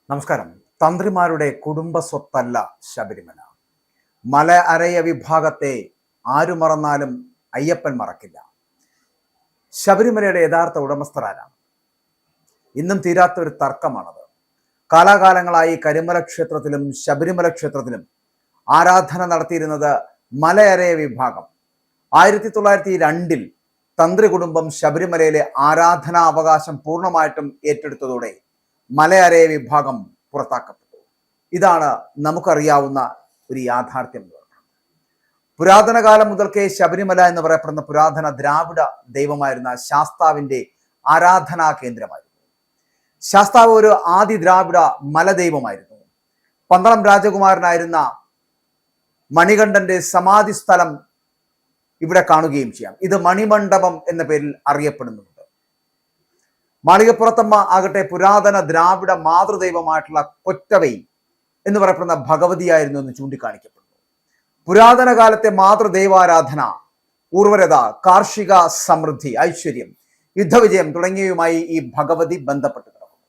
നമസ്കാരം. തന്ത്രിമാരുടെ കുടുംബ സ്വത്തല്ല ശബരിമല. മല അരയ വിഭാഗത്തെ ആരു മറന്നാലും അയ്യപ്പൻ മറക്കില്ല. ശബരിമലയുടെ യഥാർത്ഥ ഉടമസ്ഥർ ആരാണ്? ഇന്നും തീരാത്ത ഒരു തർക്കമാണത്. കാലാകാലങ്ങളായി കരിമല ക്ഷേത്രത്തിലും ശബരിമല ക്ഷേത്രത്തിലും ആരാധന നടത്തിയിരുന്നത് മലയരയ വിഭാഗം. 1902 തന്ത്രി കുടുംബം ശബരിമലയിലെ ആരാധനാ അവകാശം പൂർണ്ണമായിട്ടും ഏറ്റെടുത്തതോടെ മലയരയ വിഭാഗം പുറത്താക്കപ്പെട്ടു. ഇതാണ് നമുക്കറിയാവുന്ന ഒരു യാഥാർത്ഥ്യം എന്ന് പറയുന്നത്. പുരാതന കാലം മുതൽക്കേ ശബരിമല എന്ന് പറയപ്പെടുന്ന പുരാതന ദ്രാവിഡ ദൈവമായിരുന്ന ശാസ്താവിന്റെ ആരാധനാ കേന്ദ്രമായിരുന്നു. ശാസ്താവ് ഒരു ആദി ദ്രാവിഡ മലദൈവമായിരുന്നു. പന്തളം രാജകുമാരനായിരുന്ന മണികണ്ഠന്റെ സമാധി സ്ഥലം ഇവിടെ കാണുകയും ചെയ്യാം. ഇത് മണിമണ്ഡപം എന്ന പേരിൽ അറിയപ്പെടുന്നുണ്ട്. മാളികപ്പുറത്തമ്മ ആകട്ടെ പുരാതന ദ്രാവിഡ മാതൃദൈവമായിട്ടുള്ള കൊറ്റവൈ എന്ന് പറയപ്പെടുന്ന ഭഗവതിയായിരുന്നു എന്ന് ചൂണ്ടിക്കാണിക്കപ്പെടുന്നു. പുരാതന കാലത്തെ മാതൃദൈവാരാധന, ഊർവരത, കാർഷിക സമൃദ്ധി, ഐശ്വര്യം, യുദ്ധവിജയം തുടങ്ങിയവയുമായി ഈ ഭഗവതി ബന്ധപ്പെട്ട് കിടക്കുന്നു.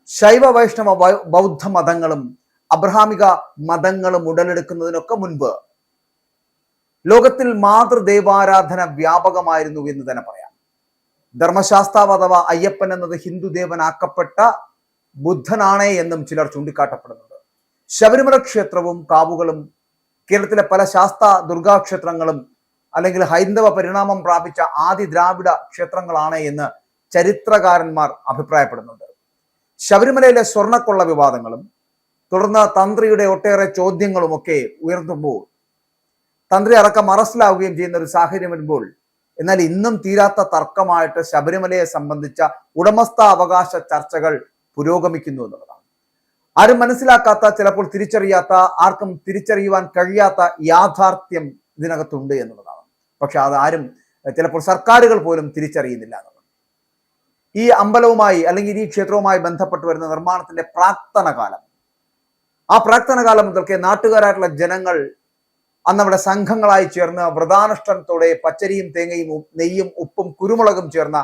ശൈവ വൈഷ്ണവ ബൗദ്ധ മതങ്ങളും അബ്രഹാമിക മതങ്ങളും ഉടലെടുക്കുന്നതിനൊക്കെ മുൻപ് ലോകത്തിൽ മാതൃദൈവാരാധന വ്യാപകമായിരുന്നു എന്ന് തന്നെ പറയാം. ധർമ്മശാസ്താവ് അഥവാ അയ്യപ്പൻ എന്നത് ഹിന്ദു ദേവനാക്കപ്പെട്ട ബുദ്ധനാണേ എന്നും ചിലർ ചൂണ്ടിക്കാട്ടപ്പെടുന്നുണ്ട്. ശബരിമല ക്ഷേത്രവും കാവുകളും കേരളത്തിലെ പല ശാസ്ത ദുർഗാക്ഷേത്രങ്ങളും അല്ലെങ്കിൽ ഹൈന്ദവ പരിണാമം പ്രാപിച്ച ആദി ദ്രാവിഡ ക്ഷേത്രങ്ങളാണ് എന്ന് ചരിത്രകാരന്മാർ അഭിപ്രായപ്പെടുന്നുണ്ട്. ശബരിമലയിലെ സ്വർണ്ണക്കൊള്ള വിവാദങ്ങളും തുടർന്ന് തന്ത്രിയുടെ ഒട്ടേറെ ചോദ്യങ്ങളുമൊക്കെ ഉയർത്തുമ്പോൾ തന്ത്രി അടക്കം അറസ്റ്റിലാവുകയും ചെയ്യുന്ന ഒരു സാഹചര്യം വരുമ്പോൾ എന്നാൽ ഇന്നും തീരാത്ത തർക്കമായിട്ട് ശബരിമലയെ സംബന്ധിച്ച ഉടമസ്ഥാവകാശ ചർച്ചകൾ പുരോഗമിക്കുന്നു എന്നുള്ളതാണ്. ആരും മനസ്സിലാക്കാത്ത, ചിലപ്പോൾ തിരിച്ചറിയാത്ത, ആർക്കും തിരിച്ചറിയുവാൻ കഴിയാത്ത യാഥാർത്ഥ്യം ഇതിനകത്തുണ്ട് എന്നുള്ളതാണ്. പക്ഷെ അതാരും ചിലപ്പോൾ സർക്കാരുകൾ പോലും തിരിച്ചറിയുന്നില്ല എന്നുള്ളത്. ഈ അമ്പലവുമായി അല്ലെങ്കിൽ ഈ ക്ഷേത്രവുമായി ബന്ധപ്പെട്ട് വരുന്ന നിർമ്മാണത്തിന്റെ പ്രാക്തന കാലം, ആ പ്രാക്തന കാലം മുതൽക്കേ നാട്ടുകാരായിട്ടുള്ള ജനങ്ങൾ അന്നവിടെ സംഘങ്ങളായി ചേർന്ന് വ്രതാനുഷ്ഠാനത്തോടെ പച്ചരിയും തേങ്ങയും നെയ്യും ഉപ്പും കുരുമുളകും ചേർന്ന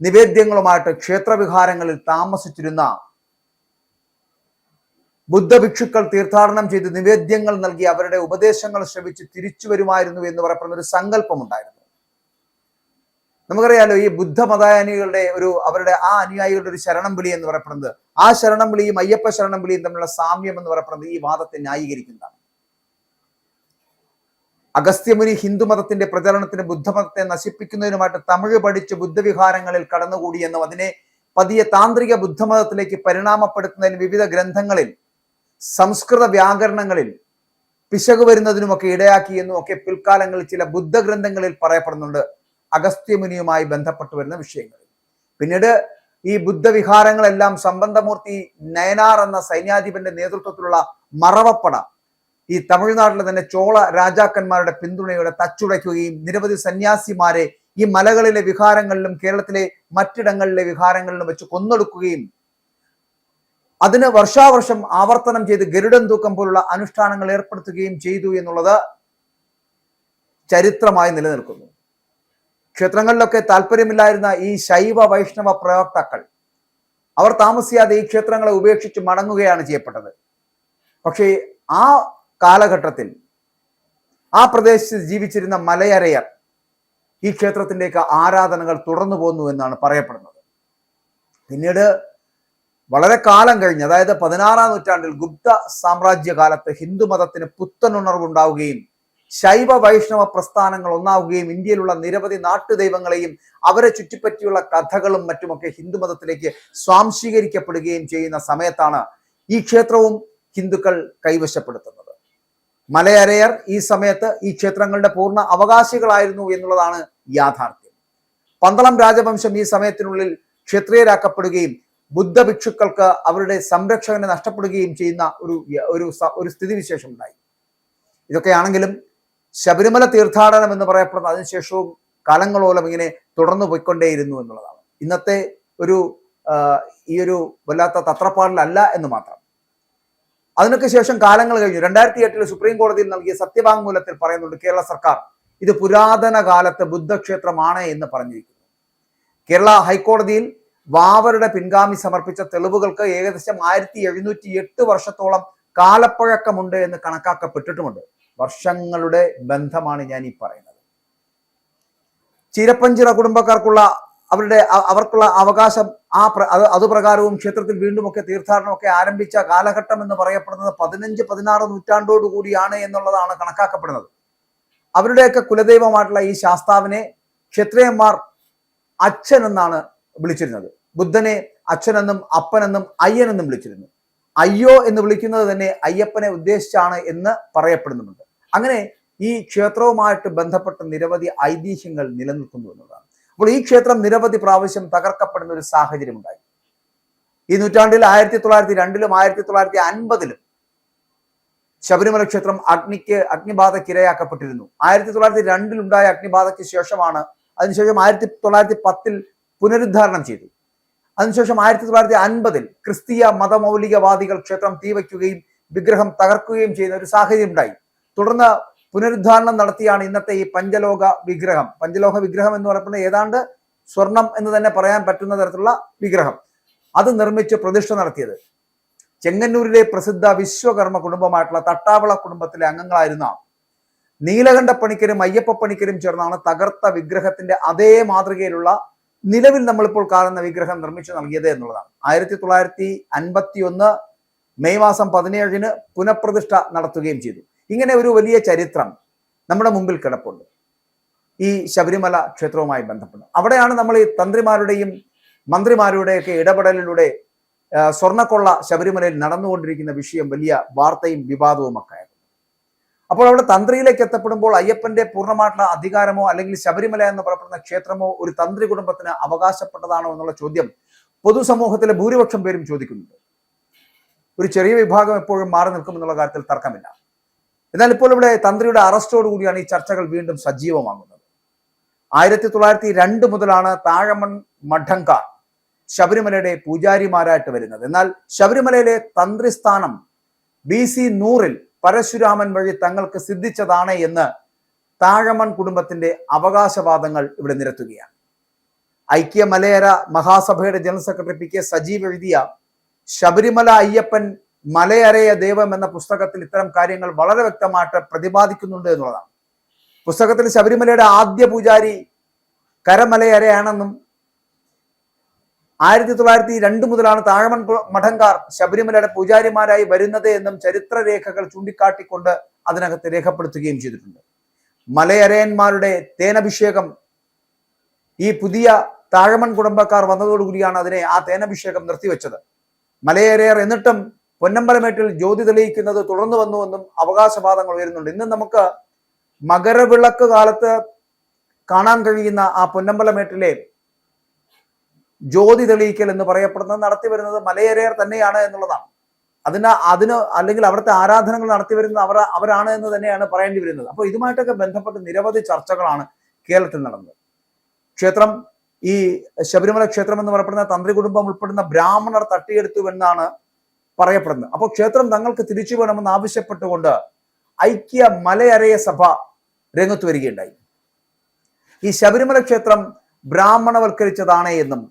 നിവേദ്യങ്ങളുമായിട്ട് ക്ഷേത്രവിഹാരങ്ങളിൽ താമസിച്ചിരുന്ന ബുദ്ധഭിക്ഷുക്കൾ തീർത്ഥാടനം ചെയ്ത് നിവേദ്യങ്ങൾ നൽകി അവരുടെ ഉപദേശങ്ങൾ ശ്രവിച്ച് തിരിച്ചു വരുമായിരുന്നു എന്ന് പറയപ്പെടുന്ന ഒരു സങ്കല്പമുണ്ടായിരുന്നു. നമുക്കറിയാലോ, ഈ ബുദ്ധമതാനുയായികളുടെ അവരുടെ ആ അനുയായികളുടെ ഒരു ശരണം വിളി എന്ന് പറയപ്പെടുന്നത്, ആ ശരണം വിളിയും അയ്യപ്പ ശരണം വിളിയും തമ്മിലുള്ള സാമ്യം എന്ന് പറയപ്പെടുന്നത് ഈ വാദത്തെ ന്യായീകരിക്കുന്നതാണ്. അഗസ്ത്യമുനി ഹിന്ദുമതത്തിന്റെ പ്രചരണത്തിന് ബുദ്ധമതത്തെ നശിപ്പിക്കുന്നതിനുമായിട്ട് തമിഴ് പഠിച്ച് ബുദ്ധവിഹാരങ്ങളിൽ കടന്നുകൂടിയെന്നും അതിനെ പതിയെ താന്ത്രിക ബുദ്ധമതത്തിലേക്ക് പരിണാമപ്പെടുത്തുന്നതിന് വിവിധ ഗ്രന്ഥങ്ങളിൽ സംസ്കൃത വ്യാകരണങ്ങളിൽ പിശക് വരുന്നതിനുമൊക്കെ ഇടയാക്കിയെന്നും ഒക്കെ പിൽക്കാലങ്ങളിൽ ചില ബുദ്ധഗ്രന്ഥങ്ങളിൽ പറയപ്പെടുന്നുണ്ട് അഗസ്ത്യമുനിയുമായി ബന്ധപ്പെട്ട് വരുന്ന വിഷയങ്ങളിൽ. പിന്നീട് ഈ ബുദ്ധവിഹാരങ്ങളെല്ലാം സംബന്ധമൂർത്തി നയനാർ എന്ന സൈന്യാധിപന്റെ നേതൃത്വത്തിലുള്ള മറവപ്പട ഈ തമിഴ്നാട്ടിലെ തന്നെ ചോള രാജാക്കന്മാരുടെ പിന്തുണയോടെ തച്ചുടയ്ക്കുകയും നിരവധി സന്യാസിമാരെ ഈ മലകളിലെ വിഹാരങ്ങളിലും കേരളത്തിലെ മറ്റിടങ്ങളിലെ വിഹാരങ്ങളിലും വെച്ച് കൊന്നൊടുക്കുകയും അതിന് വർഷാവർഷം ആവർത്തനം ചെയ്ത് ഗരുഡൻ തൂക്കം പോലുള്ള അനുഷ്ഠാനങ്ങൾ ഏർപ്പെടുത്തുകയും ചെയ്തു എന്നുള്ളത് ചരിത്രമായി നിലനിൽക്കുന്നു. ക്ഷേത്രങ്ങളിലൊക്കെ താല്പര്യമില്ലായിരുന്ന ഈ ശൈവ വൈഷ്ണവ പ്രവർത്തകർ അവർ താമസിയാതെ ഈ ക്ഷേത്രങ്ങളെ ഉപേക്ഷിച്ച് മടങ്ങുകയാണ് ചെയ്യപ്പെട്ടത്. പക്ഷേ ആ കാലഘട്ടത്തിൽ ആ പ്രദേശത്ത് ജീവിച്ചിരുന്ന മലയരയർ ഈ ക്ഷേത്രത്തിൻ്റെയൊക്കെ ആരാധനകൾ തുടർന്നു പോന്നു എന്നാണ് പറയപ്പെടുന്നത്. പിന്നീട് വളരെ കാലം കഴിഞ്ഞ്, അതായത് 16-ാം നൂറ്റാണ്ടിൽ ഗുപ്ത സാമ്രാജ്യ കാലത്ത് ഹിന്ദുമതത്തിന് പുത്തനുണർവുണ്ടാവുകയും ശൈവ വൈഷ്ണവ പ്രസ്ഥാനങ്ങൾ ഒന്നാവുകയും ഇന്ത്യയിലുള്ള നിരവധി നാട്ടുദൈവങ്ങളെയും അവരെ ചുറ്റിപ്പറ്റിയുള്ള കഥകളും മറ്റുമൊക്കെ ഹിന്ദുമതത്തിലേക്ക് സ്വാംശീകരിക്കപ്പെടുകയും ചെയ്യുന്ന സമയത്താണ് ഈ ക്ഷേത്രവും ഹിന്ദുക്കൾ കൈവശപ്പെടുത്തുന്നത്. മലയരയർ ഈ സമയത്ത് ഈ ക്ഷേത്രങ്ങളുടെ പൂർണ്ണ അവകാശികളായിരുന്നു എന്നുള്ളതാണ് യാഥാർത്ഥ്യം. പന്തളം രാജവംശം ഈ സമയത്തിനുള്ളിൽ ക്ഷത്രിയരാക്കപ്പെടുകയും ബുദ്ധഭിക്ഷുക്കൾക്ക് അവരുടെ സംരക്ഷകനെ നഷ്ടപ്പെടുകയും ചെയ്യുന്ന ഒരു സ്ഥിതിവിശേഷം ഉണ്ടായി. ഇതൊക്കെയാണെങ്കിലും ശബരിമല തീർത്ഥാടനം എന്ന് പറയപ്പെടുന്ന അതിനുശേഷവും കാലങ്ങളോളം ഇങ്ങനെ തുടർന്നു പോയിക്കൊണ്ടേയിരുന്നു എന്നുള്ളതാണ്. ഇന്നത്തെ ഈ ഒരു വല്ലാത്ത തത്രപ്പാടിലല്ല എന്ന് മാത്രം. അതിനൊക്കെ ശേഷം കാലങ്ങൾ കഴിഞ്ഞു. 2008 സുപ്രീം കോടതിയിൽ നൽകിയ സത്യവാങ്മൂലത്തിൽ പറയുന്നുണ്ട് കേരള സർക്കാർ ഇത് പുരാതന കാലത്ത് ബുദ്ധക്ഷേത്രമാണ് എന്ന് പറഞ്ഞിരിക്കുന്നു. കേരള ഹൈക്കോടതിയിൽ വാവരുടെ പിൻഗാമി സമർപ്പിച്ച തെളിവുകൾക്ക് ഏകദേശം 1708 വർഷത്തോളം കാലപ്പഴക്കമുണ്ട് എന്ന് കണക്കാക്കപ്പെട്ടിട്ടുമുണ്ട്. വർഷങ്ങളുടെ ബന്ധമാണ് ഞാൻ ഈ പറയുന്നത്. ചിരപ്പഞ്ചിറ കുടുംബക്കാർക്കുള്ള അവർക്കുള്ള അവകാശം അതുപ്രകാരവും ക്ഷേത്രത്തിൽ വീണ്ടുമൊക്കെ തീർത്ഥാടനമൊക്കെ ആരംഭിച്ച കാലഘട്ടം എന്ന് പറയപ്പെടുന്നത് 15-16 നൂറ്റാണ്ടോടു കൂടിയാണ് എന്നുള്ളതാണ് കണക്കാക്കപ്പെടുന്നത്. അവരുടെയൊക്കെ കുലദൈവമായിട്ടുള്ള ഈ ശാസ്താവിനെ ക്ഷത്രിയന്മാർ അച്ഛൻ എന്നാണ് വിളിച്ചിരുന്നത്. ബുദ്ധനെ അച്ഛനെന്നും അപ്പനെന്നും അയ്യനെന്നും വിളിച്ചിരുന്നു. അയ്യോ എന്ന് വിളിക്കുന്നത് തന്നെ അയ്യപ്പനെ ഉദ്ദേശിച്ചാണ് എന്ന് പറയപ്പെടുന്നുണ്ട്. അങ്ങനെ ഈ ക്ഷേത്രവുമായിട്ട് ബന്ധപ്പെട്ട നിരവധി ഐതിഹ്യങ്ങൾ നിലനിൽക്കുന്നു എന്നതാണ്. അപ്പോൾ ഈ ക്ഷേത്രം നിരവധി പ്രാവശ്യം തകർക്കപ്പെടുന്ന ഒരു സാഹചര്യം ഉണ്ടായി. ഈ നൂറ്റാണ്ടിൽ 1902-ലും 1950-ലും ശബരിമല ക്ഷേത്രം അഗ്നിബാധയ്ക്ക് ഇരയാക്കപ്പെട്ടിരുന്നു. 1902-ൽ ഉണ്ടായ അഗ്നിബാധയ്ക്ക് ശേഷമാണ് അതിനുശേഷം 1910-ൽ പുനരുദ്ധാരണം ചെയ്തു. അതിനുശേഷം 1950-ൽ ക്രിസ്തീയ മതമൗലികവാദികൾ ക്ഷേത്രം തീവയ്ക്കുകയും വിഗ്രഹം തകർക്കുകയും ചെയ്യുന്ന ഒരു സാഹചര്യം ഉണ്ടായി. തുടർന്ന് പുനരുദ്ധാരണം നടത്തിയാണ് ഇന്നത്തെ ഈ പഞ്ചലോഹ വിഗ്രഹം എന്ന് പറയുന്നത് ഏതാണ്ട് സ്വർണം എന്ന് തന്നെ പറയാൻ പറ്റുന്ന തരത്തിലുള്ള വിഗ്രഹം അത് നിർമ്മിച്ച് പ്രതിഷ്ഠ നടത്തിയത്. ചെങ്ങന്നൂരിലെ പ്രസിദ്ധ വിശ്വകർമ്മ കുടുംബമായിട്ടുള്ള തട്ടാവള കുടുംബത്തിലെ അംഗങ്ങളായിരുന്ന നീലകണ്ഠ പണിക്കരും അയ്യപ്പ പണിക്കരും ചേർന്നാണ് തകർത്ത വിഗ്രഹത്തിന്റെ അതേ മാതൃകയിലുള്ള നിലവിൽ നമ്മളിപ്പോൾ കാണുന്ന വിഗ്രഹം നിർമ്മിച്ചു നൽകിയത് എന്നുള്ളതാണ്. 1951 മെയ് മാസം 17-ന് പുനഃപ്രതിഷ്ഠ നടത്തുകയും ചെയ്തു. ഇങ്ങനെ ഒരു വലിയ ചരിത്രം നമ്മുടെ മുമ്പിൽ കിടപ്പുണ്ട് ഈ ശബരിമല ക്ഷേത്രവുമായി ബന്ധപ്പെട്ട്. അവിടെയാണ് നമ്മൾ ഈ തന്ത്രിമാരുടെയും മന്ത്രിമാരുടെയൊക്കെ ഇടപെടലിലൂടെ സ്വർണ്ണക്കൊള്ള ശബരിമലയിൽ നടന്നുകൊണ്ടിരിക്കുന്ന വിഷയം വലിയ വാർത്തയും വിവാദവും ഒക്കെ ആയിരുന്നു. അപ്പോൾ അവിടെ തന്ത്രിയിലേക്ക് എത്തപ്പെടുമ്പോൾ അയ്യപ്പന്റെ പൂർണ്ണമായിട്ടുള്ള അധികാരമോ അല്ലെങ്കിൽ ശബരിമല എന്ന് പറയപ്പെടുന്ന ക്ഷേത്രമോ ഒരു തന്ത്രി കുടുംബത്തിന് അവകാശപ്പെട്ടതാണോ എന്നുള്ള ചോദ്യം പൊതുസമൂഹത്തിലെ ഭൂരിപക്ഷം പേരും ചോദിക്കുന്നുണ്ട്. ഒരു ചെറിയ വിഭാഗം എപ്പോഴും മാറി നിൽക്കുമെന്നുള്ള കാര്യത്തിൽ തർക്കമില്ല. എന്നാൽ ഇപ്പോൾ ഇവിടെ തന്ത്രിയുടെ അറസ്റ്റോടു കൂടിയാണ് ഈ ചർച്ചകൾ വീണ്ടും സജീവമാകുന്നത്. 1902 മുതലാണ് താഴമൺ മഠങ്കാർ ശബരിമലയുടെ പൂജാരിമാരായിട്ട് വരുന്നത്. എന്നാൽ ശബരിമലയിലെ തന്ത്രി സ്ഥാനം BC 100-ൽ പരശുരാമൻ വഴി തങ്ങൾക്ക് സിദ്ധിച്ചതാണ് എന്ന് താഴമൺ കുടുംബത്തിന്റെ അവകാശവാദങ്ങൾ ഇവിടെ നിരത്തുകയാണ്. ഐക്യ മലയര മഹാസഭയുടെ ജനറൽ സെക്രട്ടറി PK സജീവ് എഴുതിയ ശബരിമല അയ്യപ്പൻ മലയരയ ദൈവം എന്ന പുസ്തകത്തിൽ ഇത്തരം കാര്യങ്ങൾ വളരെ വ്യക്തമായിട്ട് പ്രതിപാദിക്കുന്നുണ്ട് എന്നുള്ളതാണ്. പുസ്തകത്തിൽ ശബരിമലയുടെ ആദ്യ പൂജാരി കരമലയരയാണെന്നും 1902 മുതലാണ് താഴമൺ മഠങ്കാർ ശബരിമലയുടെ പൂജാരിമാരായി വരുന്നത് എന്നും ചരിത്രരേഖകൾ ചൂണ്ടിക്കാട്ടിക്കൊണ്ട് അതിനകത്ത് രേഖപ്പെടുത്തുകയും ചെയ്തിട്ടുണ്ട്. മലയരയന്മാരുടെ തേനഭിഷേകം ഈ പുതിയ താഴമൺ കുടുംബക്കാർ വന്നതോടുകൂടിയാണ് ആ തേനഭിഷേകം നിർത്തിവെച്ചത്. മലയരയർ എന്നിട്ടും പൊന്നമ്പലമേട്ടിൽ ജ്യോതി തെളിയിക്കുന്നത് തുടർന്നു വന്നുവെന്നും അവകാശവാദങ്ങൾ ഉയരുന്നുണ്ട്. ഇന്ന് നമുക്ക് മകരവിളക്ക് കാലത്ത് കാണാൻ കഴിയുന്ന ആ പൊന്നമ്പലമേട്ടിലെ ജ്യോതി തെളിയിക്കൽ എന്ന് പറയപ്പെടുന്നത് നടത്തി വരുന്നത് മലയരയർ തന്നെയാണ് എന്നുള്ളതാണ്. അതിന് അല്ലെങ്കിൽ അവിടുത്തെ ആരാധനകൾ നടത്തി വരുന്നത് അവരാണ് എന്ന് തന്നെയാണ് പറയേണ്ടി വരുന്നത്. അപ്പോൾ ഇതുമായിട്ടൊക്കെ ബന്ധപ്പെട്ട് നിരവധി ചർച്ചകളാണ് കേരളത്തിൽ നടന്നത്. ക്ഷേത്രം ഈ ശബരിമല ക്ഷേത്രം എന്ന് പറയപ്പെടുന്ന തന്ത്രി കുടുംബം ഉൾപ്പെടുന്ന ബ്രാഹ്മണർ തട്ടിയെടുത്തു എന്നാണ് പറയപ്പെടുന്നത്. അപ്പോൾ ക്ഷേത്രം തങ്ങൾക്ക് തിരിച്ചു വേണമെന്ന് ആവശ്യപ്പെട്ടുകൊണ്ട് ഐക്യ മലയരയ സഭ രംഗത്ത് വരികയുണ്ടായി. ഈ ശബരിമല ക്ഷേത്രം ബ്രാഹ്മണവൽക്കരിച്ചതാണ് എന്നും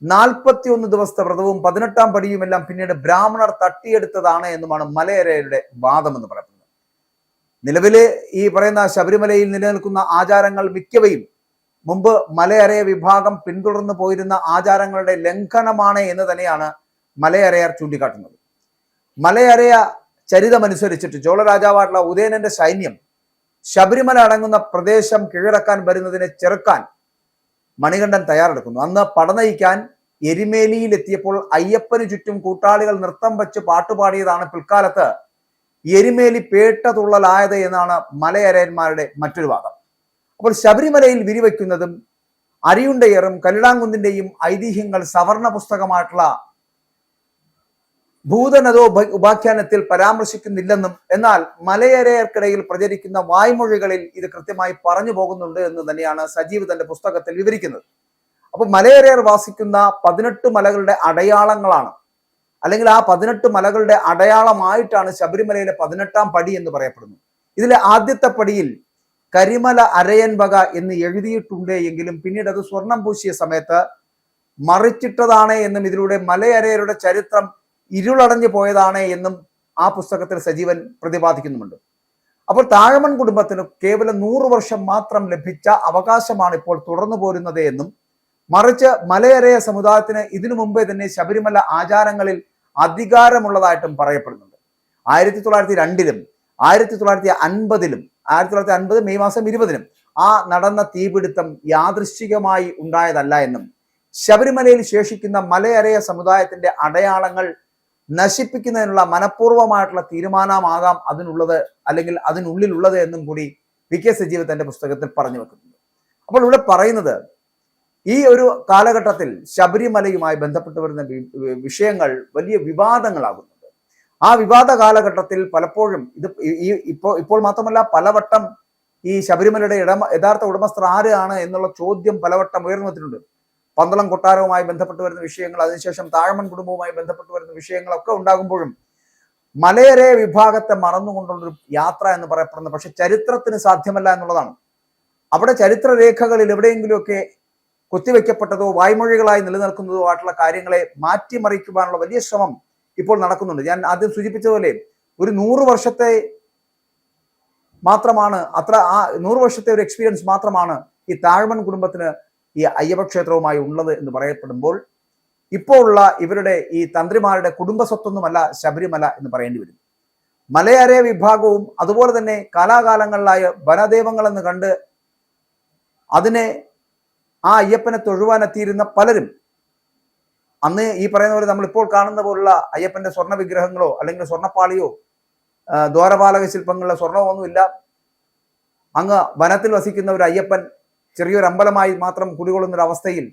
41 ദിവസത്തെ വ്രതവും 18-ാം പടിയുമെല്ലാം പിന്നീട് ബ്രാഹ്മണർ തട്ടിയെടുത്തതാണ് എന്നുമാണ് മലയരയരുടെ വാദം എന്ന് പറയുന്നത്. നിലവിലെ ഈ പറയുന്ന ശബരിമലയിൽ നിലനിൽക്കുന്ന ആചാരങ്ങൾ മിക്കവയും മുമ്പ് മലയരയ വിഭാഗം പിന്തുടർന്നു പോയിരുന്ന ആചാരങ്ങളുടെ ലംഘനമാണ് എന്ന് തന്നെയാണ് മലയരയർ ചൂണ്ടിക്കാട്ടുന്നത്. മലയരയ ചരിതമനുസരിച്ചിട്ട് ചോള രാജാവായിട്ടുള്ള ഉദയനന്റെ സൈന്യം ശബരിമല അടങ്ങുന്ന പ്രദേശം കീഴടക്കാൻ വരുന്നതിനെ ചെറുക്കാൻ മണികണ്ഠൻ തയ്യാറെടുക്കുന്നു. അന്ന് പടനയിക്കാൻ എരിമേലിയിൽ എത്തിയപ്പോൾ അയ്യപ്പന് ചുറ്റും കൂട്ടാളികൾ നൃത്തം വെച്ച് പാട്ടുപാടിയതാണ് പിൽക്കാലത്ത് എരിമേലി പേട്ടതുള്ളലായത് എന്നാണ് മലയരയന്മാരുടെ മറ്റൊരു വാദം. അപ്പോൾ ശബരിമലയിൽ വിരിവയ്ക്കുന്നതും അരിയുണ്ടയേറും കല്ലിടാങ്കുന്നിന്റെയും ഐതിഹ്യങ്ങൾ സവർണ പുസ്തകമായിട്ടുള്ള ഭൂതനദോ ഉപാഖ്യാനത്തിൽ പരാമർശിക്കുന്നില്ലെന്നും എന്നാൽ മലയരയർക്കിടയിൽ പ്രചരിക്കുന്ന വായ്മൊഴികളിൽ ഇത് കൃത്യമായി പറഞ്ഞു പോകുന്നുണ്ട് എന്ന് തന്നെയാണ് സജീവ് തന്റെ പുസ്തകത്തിൽ വിവരിക്കുന്നത്. അപ്പൊ മലയരയർ വാസിക്കുന്ന 18 മലകളുടെ അടയാളങ്ങളാണ്, അല്ലെങ്കിൽ ആ 18 മലകളുടെ അടയാളമായിട്ടാണ് ശബരിമലയിലെ 18-ാം പടി എന്ന് പറയപ്പെടുന്നു. ഇതിലെ ആദ്യത്തെ പടിയിൽ കരിമല അരയൻ വക എന്ന് എഴുതിയിട്ടുണ്ട് എങ്കിലും പിന്നീട് അത് സ്വർണം പൂശിയ സമയത്ത് മറിച്ചിട്ടതാണ് എന്നും ഇതിലൂടെ മലയരയരുടെ ചരിത്രം ഇരുളടഞ്ഞു പോയതാണ് എന്നും ആ പുസ്തകത്തിൽ സജീവൻ പ്രതിപാദിക്കുന്നുമുണ്ട്. അപ്പോൾ താഴമൺ കുടുംബത്തിന് കേവലം 100 വർഷം മാത്രം ലഭിച്ച അവകാശമാണ് ഇപ്പോൾ തുടർന്നു പോരുന്നത് എന്നും, മറിച്ച് മലയരയ സമുദായത്തിന് ഇതിനു മുമ്പേ തന്നെ ശബരിമല ആചാരങ്ങളിൽ അധികാരമുള്ളതായിട്ടും പറയപ്പെടുന്നുണ്ട്. 1902-ലും 1950-ലും 1950 മെയ് മാസം 20-നും ആ നടന്ന തീപിടുത്തം യാദൃശ്ചികമായി ഉണ്ടായതല്ല എന്നും, ശബരിമലയിൽ ശേഷിക്കുന്ന മലയരയ സമുദായത്തിന്റെ അടയാളങ്ങൾ നശിപ്പിക്കുന്നതിനുള്ള മനഃപൂർവ്വമായിട്ടുള്ള തീരുമാനമാകാം അതിനുള്ളത്, അല്ലെങ്കിൽ അതിനുള്ളിലുള്ളത് എന്നും കൂടി വി.കെ. സജീവ് തന്റെ പുസ്തകത്തിൽ പറഞ്ഞു വെക്കുന്നുണ്ട്. അപ്പോൾ ഇവിടെ പറയുന്നത്, ഈ ഒരു കാലഘട്ടത്തിൽ ശബരിമലയുമായി ബന്ധപ്പെട്ട് വരുന്ന വിഷയങ്ങൾ വലിയ വിവാദങ്ങളാകുന്നുണ്ട്. ആ വിവാദ കാലഘട്ടത്തിൽ പലപ്പോഴും ഇപ്പോൾ മാത്രമല്ല പലവട്ടം ഈ ശബരിമലയുടെ യഥാർത്ഥ ഉടമസ്ഥർ ആരാണ് എന്നുള്ള ചോദ്യം പലവട്ടം ഉയർന്നു വന്നിട്ടുണ്ട്. പന്തളം കൊട്ടാരവുമായി ബന്ധപ്പെട്ട് വരുന്ന വിഷയങ്ങൾ, അതിനുശേഷം താഴമൺ കുടുംബവുമായി ബന്ധപ്പെട്ട് വരുന്ന വിഷയങ്ങളൊക്കെ ഉണ്ടാകുമ്പോഴും മലയരയ വിഭാഗത്തെ മറന്നുകൊണ്ടുള്ളൊരു യാത്ര എന്ന് പറയപ്പെടുന്നത് പക്ഷെ ചരിത്രത്തിന് സാധ്യമല്ല എന്നുള്ളതാണ്. അവിടെ ചരിത്രരേഖകളിൽ എവിടെയെങ്കിലുമൊക്കെ കുത്തിവെക്കപ്പെട്ടതോ വായ്മൊഴികളായി നിലനിൽക്കുന്നതോ ആയിട്ടുള്ള കാര്യങ്ങളെ മാറ്റിമറിക്കുവാനുള്ള വലിയ ശ്രമം ഇപ്പോൾ നടക്കുന്നുണ്ട്. ഞാൻ ആദ്യം സൂചിപ്പിച്ചതുപോലെ ഒരു 100 വർഷത്തെ മാത്രമാണ്, 100 വർഷത്തെ ഒരു എക്സ്പീരിയൻസ് മാത്രമാണ് ഈ താഴമൺ കുടുംബത്തിന് ഈ അയ്യപ്പ ക്ഷേത്രവുമായി ഉള്ളത് എന്ന് പറയപ്പെടുമ്പോൾ, ഇപ്പോൾ ഉള്ള ഇവരുടെ ഈ തന്ത്രിമാരുടെ കുടുംബ സ്വത്തൊന്നുമല്ല ശബരിമല എന്ന് പറയേണ്ടി വരും. മലയരയ വിഭാഗവും അതുപോലെ തന്നെ കാലാകാലങ്ങളിലായ വനദേവങ്ങൾ എന്ന് കണ്ട് അതിനെ ആ അയ്യപ്പനെ തൊഴുവാനെത്തിയിരുന്ന പലരും അന്ന് ഈ പറയുന്ന പോലെ നമ്മളിപ്പോൾ കാണുന്ന പോലുള്ള അയ്യപ്പന്റെ സ്വർണ്ണ വിഗ്രഹങ്ങളോ അല്ലെങ്കിൽ സ്വർണ്ണപ്പാളിയോ ദ്വാരപാലക ശില്പങ്ങളിലെ സ്വർണ്ണമൊന്നുമില്ല. അങ്ങ് വനത്തിൽ വസിക്കുന്ന ഒരു അയ്യപ്പൻ ചെറിയൊരു അമ്പലമായി മാത്രം കുടികൊള്ളുന്ന ഒരു അവസ്ഥയിൽ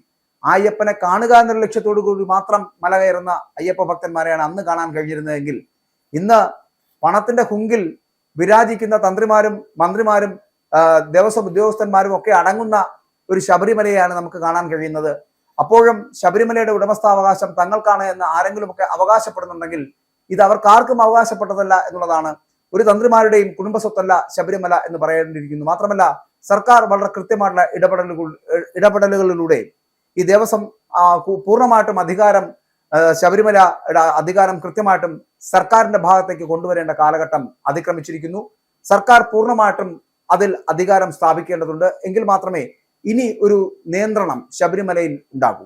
ആ അയ്യപ്പനെ കാണുക എന്നൊരു ലക്ഷ്യത്തോടു കൂടി മാത്രം മല കയറുന്ന അയ്യപ്പ ഭക്തന്മാരെയാണ് അന്ന് കാണാൻ കഴിഞ്ഞിരുന്നതെങ്കിൽ, ഇന്ന് പണത്തിന്റെ ഹുങ്കിൽ വിരാജിക്കുന്ന തന്ത്രിമാരും മന്ത്രിമാരും ദേവസ്വം ഉദ്യോഗസ്ഥന്മാരും ഒക്കെ അടങ്ങുന്ന ഒരു ശബരിമലയാണ് നമുക്ക് കാണാൻ കഴിയുന്നത്. അപ്പോഴും ശബരിമലയുടെ ഉടമസ്ഥാവകാശം തങ്ങൾക്കാണ് എന്ന് ആരെങ്കിലുമൊക്കെ അവകാശപ്പെടുന്നുണ്ടെങ്കിൽ ഇത് അവർക്കാർക്കും അവകാശപ്പെട്ടതല്ല എന്നുള്ളതാണ്. ഒരു തന്ത്രിമാരുടെയും കുടുംബസ്വത്തല്ല ശബരിമല എന്ന് പറയേണ്ടിയിരിക്കുന്നു. മാത്രമല്ല സർക്കാർ വളരെ കൃത്യമായിട്ടുള്ള ഇടപെടലുകളിലൂടെ ഈ ദേവസ്വം പൂർണ്ണമായിട്ടും അധികാരം, ശബരിമലയുടെ അധികാരം കൃത്യമായിട്ടും സർക്കാരിന്റെ ഭാഗത്തേക്ക് കൊണ്ടുവരേണ്ട കാലഘട്ടം അതിക്രമിച്ചിരിക്കുന്നു. സർക്കാർ പൂർണ്ണമായിട്ടും അതിൽ അധികാരം സ്ഥാപിക്കേണ്ടതുണ്ട്. എങ്കിൽ മാത്രമേ ഇനി ഒരു നിയന്ത്രണം ശബരിമലയിൽ ഉണ്ടാകൂ.